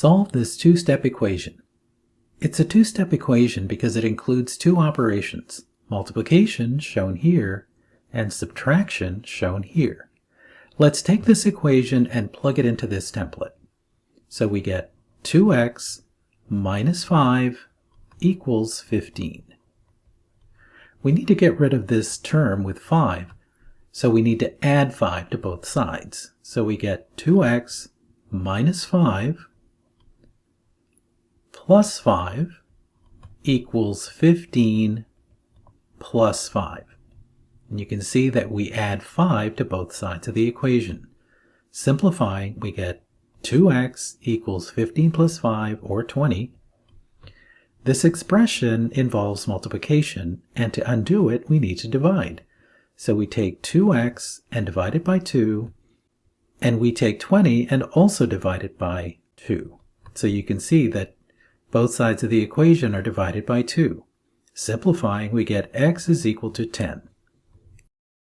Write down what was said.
Solve this two-step equation. It's a two-step equation because it includes two operations, multiplication, shown here, and subtraction, shown here. Let's take this equation and plug it into this template. So we get 2x minus 5 equals 15. We need to get rid of this term with 5, so we need to add 5 to both sides. So we get 2x minus 5 plus 5 equals 15 plus 5. And you can see that we add 5 to both sides of the equation. Simplifying, we get 2x equals 15 plus 5, or 20. This expression involves multiplication, and to undo it, we need to divide. So we take 2x and divide it by 2, and we take 20 and also divide it by 2. So you can see that both sides of the equation are divided by 2. Simplifying, we get x is equal to 10.